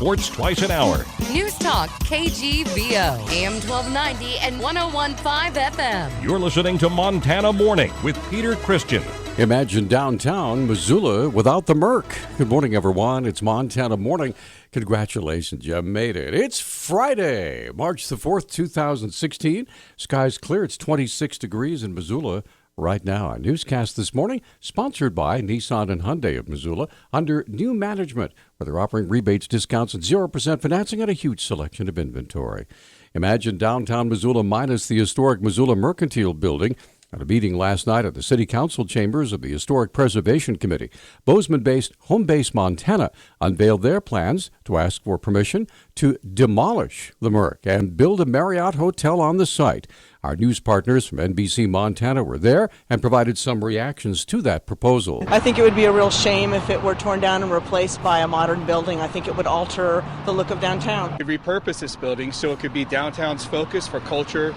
sports twice an hour. Newstalk, KGVO, AM 1290 and 101.5 FM. You're listening to Montana Morning with Peter Christian. Imagine downtown Missoula without the Merc. Good morning, everyone. It's Montana Morning. Congratulations, you made it. It's Friday, March the 4th, 2016. Skies clear. It's 26 degrees in Missoula right now. Our newscast this morning sponsored by Nissan and Hyundai of Missoula under new management, where they're offering rebates, discounts, and 0% financing on a huge selection of inventory. Imagine downtown Missoula minus the historic Missoula Mercantile Building. At a meeting last night at the City Council chambers of the Historic Preservation Committee, Bozeman-based Home Base Montana unveiled their plans to ask for permission to demolish the Merc and build a Marriott hotel on the site. Our news partners from NBC Montana were there and provided some reactions to that proposal. I think it would be a real shame if it were torn down and replaced by a modern building. I think it would alter the look of downtown. We repurpose this building so it could be downtown's focus for culture,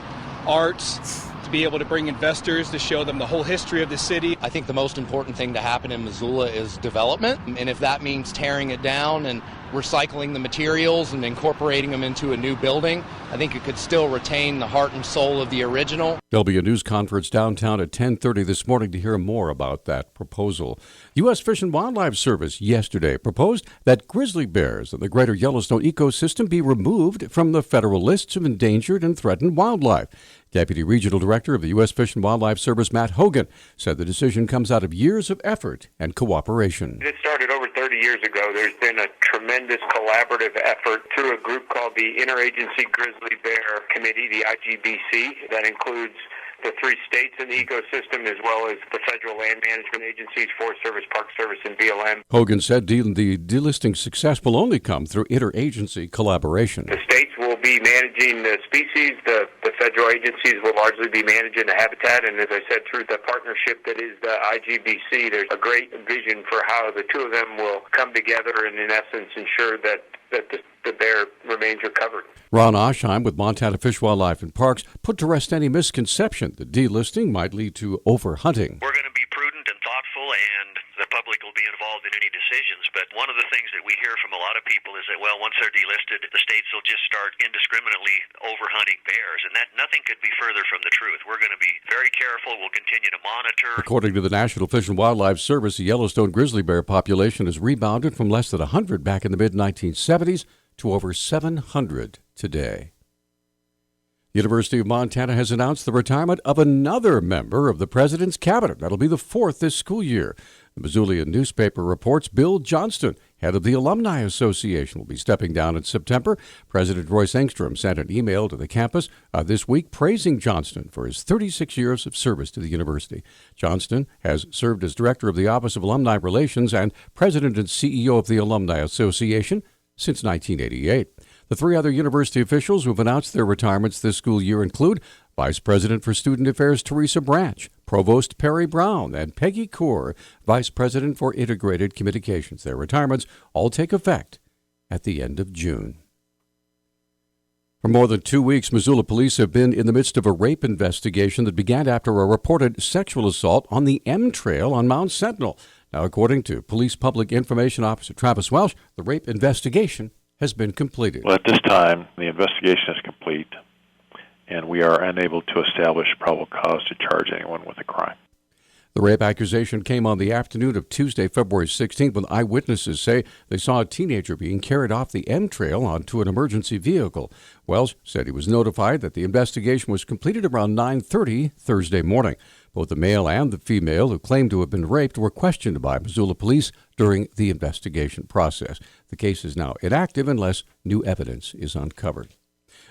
arts, to be able to bring investors to show them the whole history of the city. I think the most important thing to happen in Missoula is development, and if that means tearing it down and recycling the materials and incorporating them into a new building, I think it could still retain the heart and soul of the original. There'll be a news conference downtown at 10:30 this morning to hear more about that proposal. U.S. Fish and Wildlife Service yesterday proposed that grizzly bears in the greater Yellowstone ecosystem be removed from the federal lists of endangered and threatened wildlife. Deputy Regional Director of the U.S. Fish and Wildlife Service, Matt Hogan, said the decision comes out of years of effort and cooperation. It started over 30 years ago. There's been a tremendous collaborative effort through a group called the Interagency Grizzly Bear Committee, the IGBC, that includes the 3 states in the ecosystem as well as the federal land management agencies, Forest Service, Park Service, and BLM. Hogan said the delisting success will only come through interagency collaboration. The states will be managing the species, the federal agencies will largely be managing the habitat, and as I said, through the partnership that is the IGBC, there's a great vision for how the two of them will come together and in essence ensure that the bear remains recovered. Ron Oshheim with Montana Fish, Wildlife and Parks put to rest any misconception that delisting might lead to overhunting. We're going to be prudent and thoughtful, and the public will be involved in any decisions. But one of the things that we hear from a lot of people is that, well, once they're delisted, the states will just start indiscriminately overhunting bears, and that nothing could be further from the truth. We're going to be very careful. We'll continue to monitor. According to the National Fish and Wildlife Service, the Yellowstone grizzly bear population has rebounded from less than 100 back in the mid-1970s to over 700 today. University of Montana has announced the retirement of another member of the president's cabinet. That'll be the 4th this school year. The Missoulian newspaper reports Bill Johnston, head of the Alumni Association, will be stepping down in September. President Royce Engstrom sent an email to the campus this week praising Johnston for his 36 years of service to the university. Johnston has served as director of the Office of Alumni Relations and president and CEO of the Alumni Association since 1988. The 3 other university officials who have announced their retirements this school year include Vice President for Student Affairs Teresa Branch, Provost Perry Brown, and Peggy Kaur, Vice President for Integrated Communications. Their retirements all take effect at the end of June. For more than 2 weeks, Missoula police have been in the midst of a rape investigation that began after a reported sexual assault on the M Trail on Mount Sentinel. Now, according to Police Public Information Officer Travis Welsh, the rape investigation has been completed. Well, at this time, the investigation is complete, and we are unable to establish probable cause to charge anyone with a crime. The rape accusation came on the afternoon of Tuesday, February 16th, when eyewitnesses say they saw a teenager being carried off the M Trail onto an emergency vehicle. Welsh said he was notified that the investigation was completed around 9:30 Thursday morning. Both the male and the female who claimed to have been raped were questioned by Missoula police during the investigation process. The case is now inactive unless new evidence is uncovered.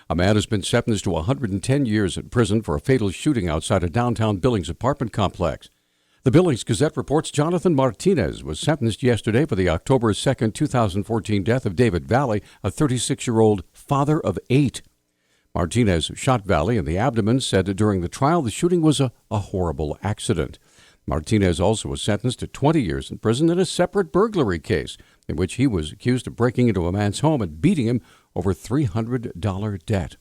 A man has been sentenced to 110 years in prison for a fatal shooting outside a downtown Billings apartment complex. The Billings Gazette reports Jonathan Martinez was sentenced yesterday for the October 2nd, 2014 death of David Valley, a 36-year-old father of 8. Martinez shot Valley in the abdomen, said during the trial the shooting was a horrible accident. Martinez also was sentenced to 20 years in prison in a separate burglary case in which he was accused of breaking into a man's home and beating him over $300 debt.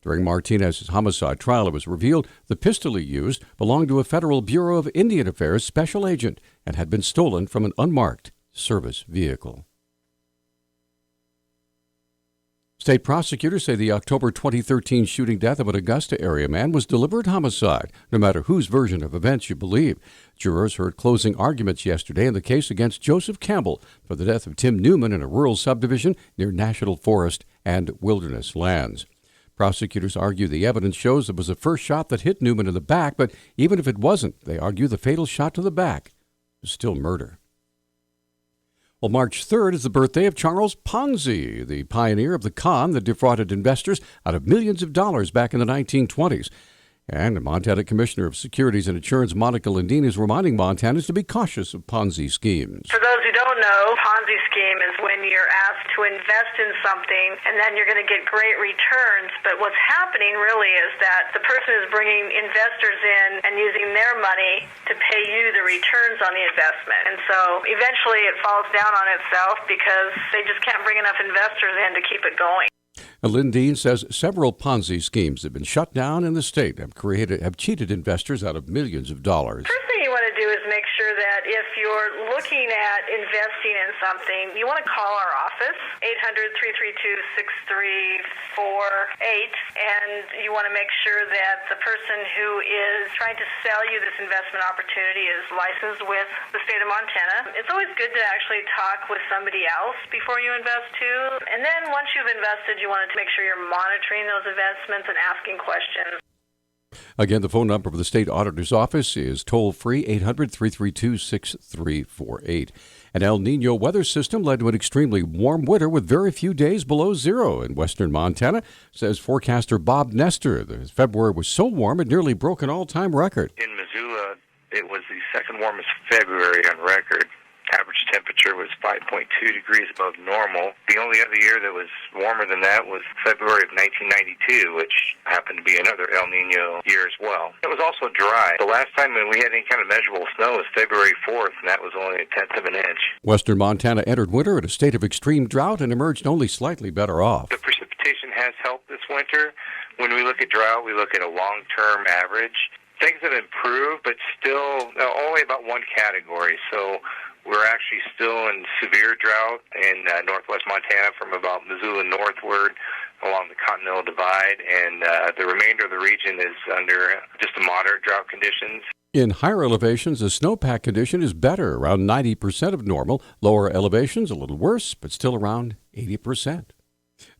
During Martinez's homicide trial, it was revealed the pistol he used belonged to a Federal Bureau of Indian Affairs special agent and had been stolen from an unmarked service vehicle. State prosecutors say the October 2013 shooting death of an Augusta area man was deliberate homicide, no matter whose version of events you believe. Jurors heard closing arguments yesterday in the case against Joseph Campbell for the death of Tim Newman in a rural subdivision near National Forest and Wilderness lands. Prosecutors argue the evidence shows it was the first shot that hit Newman in the back, but even if it wasn't, they argue the fatal shot to the back is still murder. Well, March 3rd is the birthday of Charles Ponzi, the pioneer of the con that defrauded investors out of millions of dollars back in the 1920s. And Montana Commissioner of Securities and Insurance Monica Lindeen is reminding Montanans to be cautious of Ponzi schemes. For those who don't know, Ponzi scheme is when you're asked to invest in something and then you're going to get great returns. But what's happening really is that the person is bringing investors in and using their money to pay you the returns on the investment. And so eventually it falls down on itself because they just can't bring enough investors in to keep it going. Lindeen says several Ponzi schemes have been shut down in the state, have cheated investors out of millions of dollars. First thing you want to do is make sure that if you're looking at investing in something, you want to call our office, 800-332-6348, and you want to make sure that the person who is trying to sell you this investment opportunity is licensed with the state of Montana. It's always good to actually talk with somebody else before you invest too. And then once you've invested, you want to make sure you're monitoring those investments and asking questions. Again, the phone number for the state auditor's office is toll-free 800-332-6348. An El Nino weather system led to an extremely warm winter with very few days below zero in western Montana, says forecaster Bob Nestor. February was so warm it nearly broke an all-time record. In Missoula, it was the second warmest February on record. Average temperature was 5.2 degrees above normal. The only other year that was warmer than that was February of 1992, which happened to be another El Nino year as well. It was also dry. The last time we had any kind of measurable snow was February 4th, and that was only 1/10 of an inch. Western Montana entered winter in a state of extreme drought and emerged only slightly better off. The precipitation has helped this winter. When we look at drought, we look at a long-term average. Things have improved, but still only about one category. So we're actually still in severe drought in northwest Montana from about Missoula northward along the Continental Divide, and the remainder of the region is under just moderate drought conditions. In higher elevations, the snowpack condition is better, around 90% of normal. Lower elevations, a little worse, but still around 80%.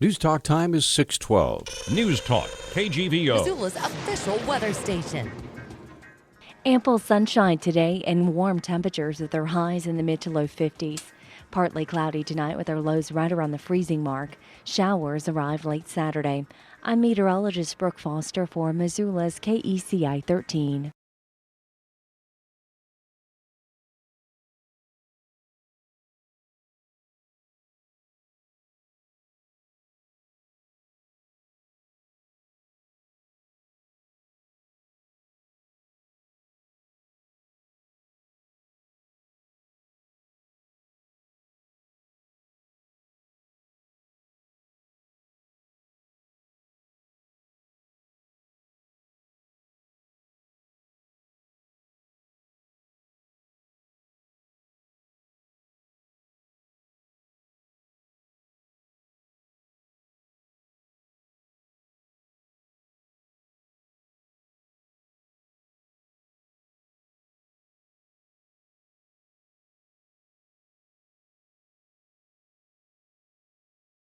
News Talk time is 6:12. News Talk, KGVO. Missoula's official weather station. Ample sunshine today and warm temperatures with their highs in the mid to low 50s. Partly cloudy tonight with our lows right around the freezing mark. Showers arrive late Saturday. I'm meteorologist Brooke Foster for Missoula's KECI 13.